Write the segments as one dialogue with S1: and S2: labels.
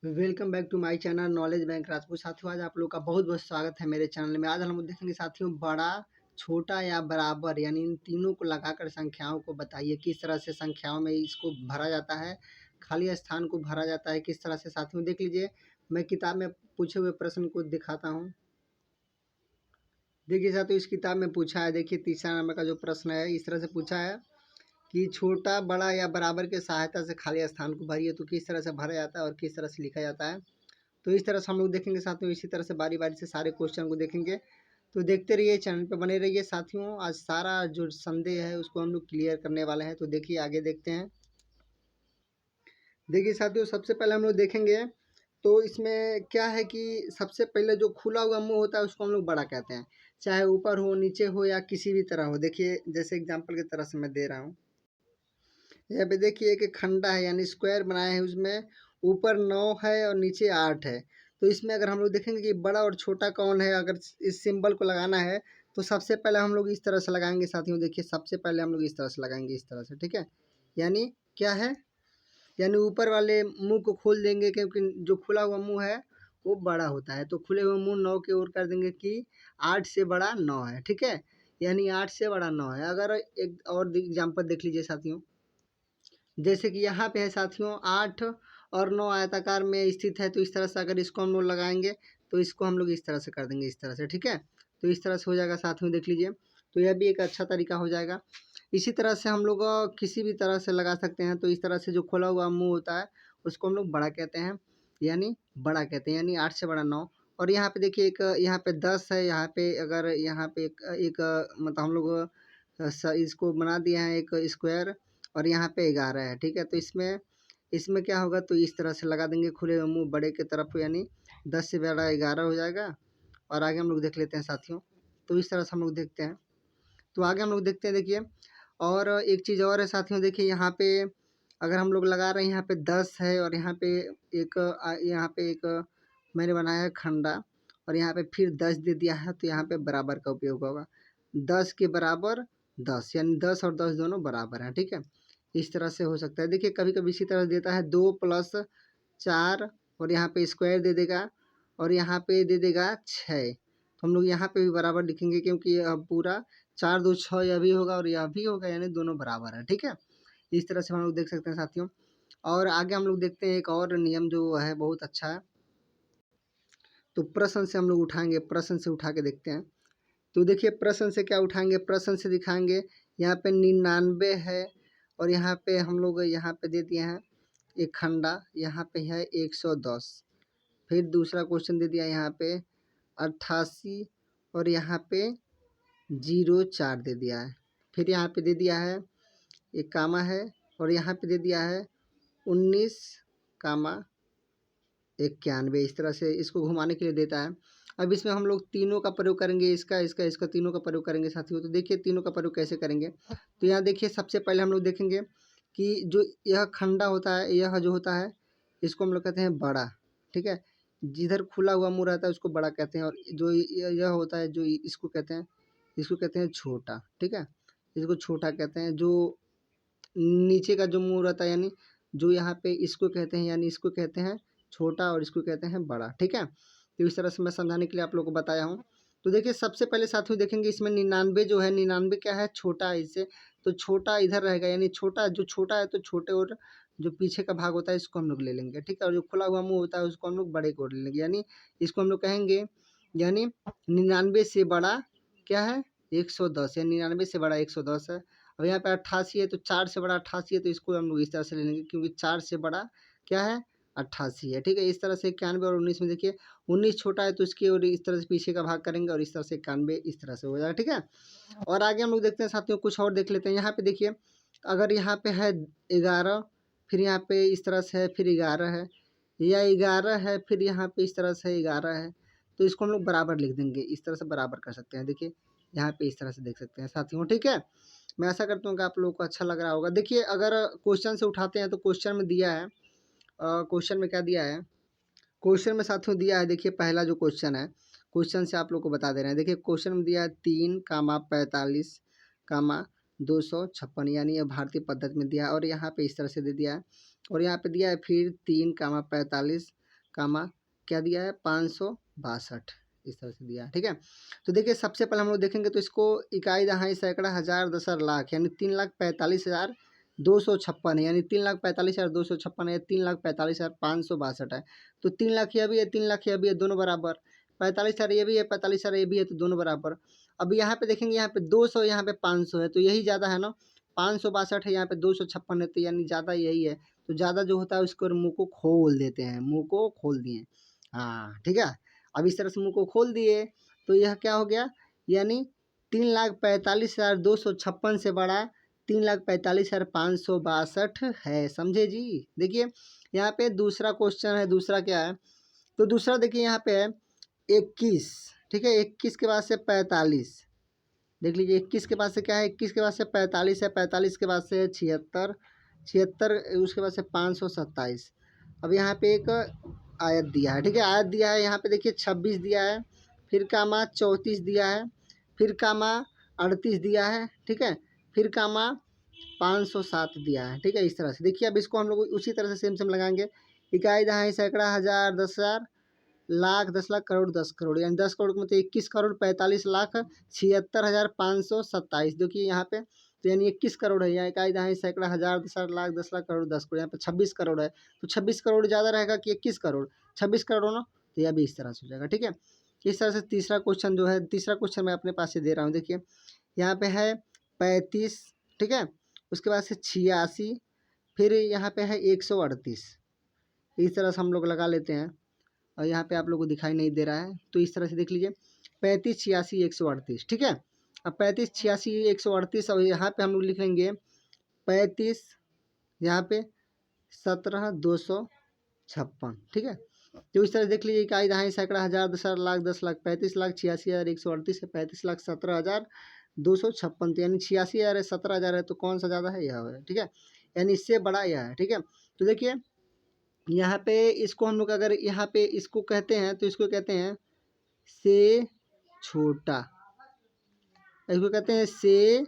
S1: Welcome back to my channel Knowledge Bank Rajput. साथियों, आज आप लोग का बहुत बहुत स्वागत है मेरे चैनल में। आज हम लोग देखेंगे साथियों, बड़ा, छोटा या बराबर यानी इन तीनों को लगाकर संख्याओं को बताइए किस तरह से संख्याओं में इसको भरा जाता है, खाली स्थान को भरा जाता है किस तरह से। साथियों देख लीजिए, मैं किताब में पूछे हुए प्रश्न को दिखाता हूँ। देखिए साथियों, इस किताब में पूछा है, देखिए तीसरा नंबर का जो प्रश्न है इस तरह से पूछा है कि छोटा, बड़ा या बराबर के सहायता से खाली स्थान को भरिए। तो किस तरह से भरा जाता है और किस तरह से लिखा जाता है, तो इस तरह से हम लोग देखेंगे साथियों। इसी तरह से बारी बारी से सारे क्वेश्चन को देखेंगे, तो देखते रहिए, चैनल पे बने रहिए साथियों। आज सारा जो संदेह है उसको हम लोग क्लियर करने वाले हैं। तो देखिए आगे देखते हैं। देखिए साथियों, सबसे पहले हम लोग देखेंगे तो इसमें क्या है कि सबसे पहले जो खुला हुआ मुंह होता है उसको हम लोग बड़ा कहते हैं, चाहे ऊपर हो, नीचे हो या किसी भी तरह हो। देखिए जैसे एग्जाम्पल की तरह से मैं दे रहा हूँ, यहाँ पे देखिए एक खंडा है यानी स्क्वायर बनाया है, उसमें ऊपर 9 है और नीचे 8 है। तो इसमें अगर हम लोग देखेंगे कि बड़ा और छोटा कौन है, अगर इस सिंबल को लगाना है तो सबसे पहले हम लोग इस तरह से लगाएंगे साथियों। देखिए सबसे पहले हम लोग इस तरह से लगाएंगे, इस तरह से, ठीक है। यानी क्या है, यानी ऊपर वाले मुंह को खोल देंगे, क्योंकि जो खुला हुआ मुंह है वो बड़ा होता है। तो खुले हुए मुंह 9 की ओर कर देंगे कि 8 से बड़ा 9 है, ठीक है। यानी 8 से बड़ा 9 है। अगर एक और एग्जाम्पल देख लीजिए साथियों, जैसे कि यहाँ पे है साथियों 8 और 9 आयताकार में स्थित है। तो इस तरह से अगर इसको हम लोग लगाएंगे तो इसको हम लोग इस तरह से कर देंगे, इस तरह से, ठीक है। तो इस तरह से हो जाएगा साथियों, देख लीजिए। तो यह भी एक अच्छा तरीका हो जाएगा। इसी तरह से हम लोग किसी भी तरह से लगा सकते हैं। तो इस तरह से जो खोला हुआ मुंह होता है उसको हम लोग बड़ा कहते हैं, यानी बड़ा कहते हैं, यानी 8 से बड़ा 9। और यहाँ पे देखिए एक यहाँ पे 10 है, यहाँ पे अगर यहाँ पे एक मतलब हम लोग इसको बना दिए हैं एक स्क्वायर, और यहाँ पे 11 है, ठीक है। तो इसमें इसमें क्या होगा, तो इस तरह से लगा देंगे खुले हुए मुंह बड़े की तरफ, यानी 10 से बड़ा 11 हो जाएगा। और आगे हम लोग देख लेते हैं साथियों। तो इस तरह से हम लोग देखते हैं। तो आगे हम लोग देखते हैं, देखिए और एक चीज़ और है साथियों। देखिए यहाँ पे अगर हम लोग लगा रहे हैं, यहाँ पे 10 है और यहाँ पे यहाँ पे एक मैंने बनाया है खंडा, और यहाँ पे फिर 10 दे दिया है। तो यहाँ पे बराबर का उपयोग होगा, 10 के बराबर 10, यानी 10 और 10 दोनों बराबर हैं, ठीक है। इस तरह से हो सकता है। देखिए कभी कभी इसी तरह देता है 2 + 4, और यहाँ पे स्क्वायर दे देगा, और यहाँ पे दे देगा 6। तो हम लोग यहाँ पे भी बराबर लिखेंगे, क्योंकि अब पूरा 4 2 6 यह भी होगा और यह भी होगा, यानी दोनों बराबर है, ठीक है। इस तरह से हम लोग देख सकते हैं साथियों। और आगे हम लोग देखते हैं एक और नियम जो है बहुत अच्छा है। तो प्रश्न से हम लोग उठाएंगे, प्रश्न से उठा के देखते हैं। तो देखिए प्रश्न से क्या उठाएंगे, प्रश्न से दिखाएंगे यहाँ पे 99 है, और यहाँ पे हम लोग यहाँ पे दे दिए हैं एक खंडा, यहाँ पे है 110। फिर दूसरा क्वेश्चन दे दिया यहाँ पे 88, और यहाँ पे 04 दे दिया है। फिर यहाँ पे दे दिया है एक कामा है, और यहाँ पे दे दिया है 19,91। इस तरह से इसको घुमाने के लिए देता है। अब इसमें हम लोग तीनों का प्रयोग करेंगे, इसका इसका इसका तीनों का प्रयोग करेंगे साथियों। तो देखिए तीनों का प्रयोग कैसे करेंगे। तो यहाँ देखिए सबसे पहले हम लोग देखेंगे कि जो यह खंडा होता है, यह जो होता है इसको हम लोग कहते हैं बड़ा, ठीक है। जिधर खुला हुआ मुंह रहता है उसको बड़ा कहते हैं, और जो यह होता है जो इसको कहते हैं छोटा, ठीक है। इसको छोटा कहते हैं। जो नीचे का जो मुंह रहता है, यानी जो यहाँ पे इसको कहते हैं, यानी इसको कहते हैं छोटा, और इसको कहते हैं बड़ा, ठीक है। तो इस तरह से मैं समझाने के लिए आप लोगों को बताया हूँ। तो देखिए सबसे पहले साथियों देखेंगे इसमें 99 जो है, 99 क्या है, छोटा है इससे। तो छोटा इधर रहेगा, यानी छोटा जो छोटा है तो छोटे, और जो पीछे का भाग होता है इसको हम लोग ले लेंगे, ठीक है। और जो खुला हुआ मुंह होता है उसको हम लोग बड़े को ले लेंगे, यानी इसको हम लोग कहेंगे, यानी 99 से बड़ा क्या है, 110, यानी 99 से बड़ा 110 है। अब यहाँ पे 88 है, तो 4 से बड़ा 88 है, तो इसको हम लोग इस तरह से ले लेंगे, क्योंकि 4 से बड़ा क्या है, 88 है, ठीक है। इस तरह से 91 और 19 में देखिए 19 छोटा है तो इसकी और इस तरह से पीछे का भाग करेंगे, और इस तरह से 91 इस तरह से हो जाएगा, ठीक है। और आगे हम लोग देखते हैं साथियों, कुछ और देख लेते हैं। यहाँ पे देखिए अगर यहाँ पे है 11, फिर यहाँ पे इस तरह से है, फिर 11 है, या 11 है, फिर यहाँ पे इस तरह से 11 है, तो इसको हम लोग बराबर लिख देंगे, इस तरह से बराबर कर सकते हैं। देखिए यहाँ पे इस तरह से देख सकते हैं साथियों, ठीक है। मैं आशा करता हूँ कि आप लोगों को अच्छा लग रहा होगा। देखिए अगर क्वेश्चन से उठाते हैं तो क्वेश्चन में दिया है, क्वेश्चन में क्या दिया है, क्वेश्चन में साथियों दिया है, देखिए पहला जो क्वेश्चन है, क्वेश्चन से आप लोग को बता दे रहे हैं। देखिए क्वेश्चन में दिया है 3,45,256, यानी ये भारतीय पद्धति में दिया है, और यहाँ पे इस तरह से दे दिया है। और यहाँ पे दिया है फिर 3,45 कामा क्या दिया है 562 इस तरह से दिया है। ठीक है, तो देखिए सबसे पहले हम लोग देखेंगे तो इसको इकाई दहाई सैकड़ा हज़ार दशर लाख यानी 3,45,256 है, यानी 3,45,256 है, 3,45,562 है। तो 3 लाख यह भी है, 3 लाख यह भी है, दोनों बराबर। 45,000 ये भी है, 45,000 ये भी है, तो दोनों बराबर। अब यहाँ पे देखेंगे, यहाँ पे 200, यहाँ पे 500 है, तो यही ज़्यादा है ना। 562 है, यहाँ पे 256 है, तो यानी ज़्यादा यही है। तो ज़्यादा जो होता है उसको मुँह को खोल देते हैं, मुँह को खोल दिए। हाँ ठीक है, अब इस तरह से मुँह को खोल दिए तो यह क्या हो गया, यानी 3,45,256 से बड़ा 3,45,562 है। समझे जी। देखिए यहाँ पे दूसरा क्वेश्चन है, दूसरा क्या है, तो दूसरा देखिए यहाँ पे है 21। ठीक है, 21 के बाद से 45, देख लीजिए 21 के बाद से क्या है, 21 के बाद से 45 है, 45 के बाद से है 76, 76 उसके बाद से 527। अब यहाँ पे एक आयत दिया है। ठीक है, आयत दिया है, यहाँ पे देखिए 26 दिया है, फिर कामा 34 दिया है, फिर कामा 38 दिया है। ठीक है, फिर कामा 507 दिया है। ठीक है, इस तरह से देखिए। अब इसको हम लोग उसी तरह से सेम सेम लगाएंगे, इकाई दहाई सैकड़ा हज़ार 10,000 लाख 10 लाख करोड़ 10 करोड़, यानी 10 करोड़ मतलब 21,45,76,527। देखिए यहाँ पे तो यानी 21 करोड़ है, यहाँ इकाई दहाई सैकड़ा हज़ार 10,000 लाख 10 लाख करोड़ 10 करोड़, यहाँ पे 26 करोड़ है। तो 26 करोड़ ज़्यादा रहेगा कि 21 करोड़, 26 करोड़ ना, तो यह भी इस तरह से हो जाएगा। ठीक है, इस तरह से तीसरा क्वेश्चन जो है, तीसरा क्वेश्चन मैं अपने पास से दे रहा हूँ। देखिए यहाँ पे है 35, ठीक है, उसके बाद से 86, फिर यहाँ पे है 138। इस तरह से हम लोग लगा लेते हैं, और यहाँ पे आप लोगों को दिखाई नहीं दे रहा है, तो इस तरह से देख लीजिए 35, 86, 138। ठीक है, अब 35, 86, 138, और यहाँ पे हम लोग लिख लेंगे 35, यहाँ पे 17,256। ठीक है, तो इस तरह देख लीजिए इकाई दहाई सैकड़ा हज़ार 10,000 लाख 10 लाख 35,86,138 है, 35,17,256। तो यानी 86,000 है, 17,000 है, तो कौन सा ज़्यादा है, यह है। ठीक है, यानी इससे बड़ा यह है। ठीक है, तो देखिए यहाँ पे इसको हम लोग अगर यहाँ पे इसको कहते हैं तो इसको कहते हैं से छोटा, इसको कहते हैं से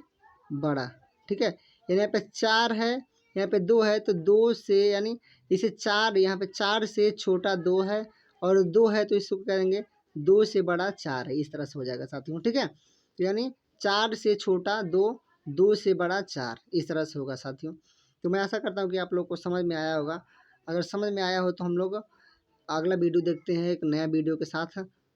S1: बड़ा। ठीक है, यानी यहाँ पे 4 है, यहाँ पे 2 है, तो 2 से यानी इसे 4, यहाँ पे 4 से छोटा 2 है, और 2 है तो इसको कहेंगे 2 से बड़ा 4 है। इस तरह से हो जाएगा साथियों। ठीक है, यानी 4 से छोटा 2, 2 से बड़ा 4, इस तरह से होगा साथियों। तो मैं आशा करता हूँ कि आप लोग को समझ में आया होगा। अगर समझ में आया हो तो हम लोग अगला वीडियो देखते हैं एक नया वीडियो के साथ।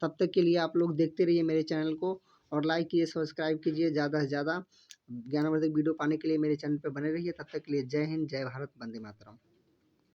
S1: तब तक के लिए आप लोग देखते रहिए मेरे चैनल को, और लाइक कीजिए, सब्सक्राइब कीजिए। ज़्यादा से ज़्यादा ज्ञानवर्धक वीडियो पाने के लिए मेरे चैनल पर बने रहिए। तब तक के लिए जय हिंद, जय भारत, वंदे मातरम।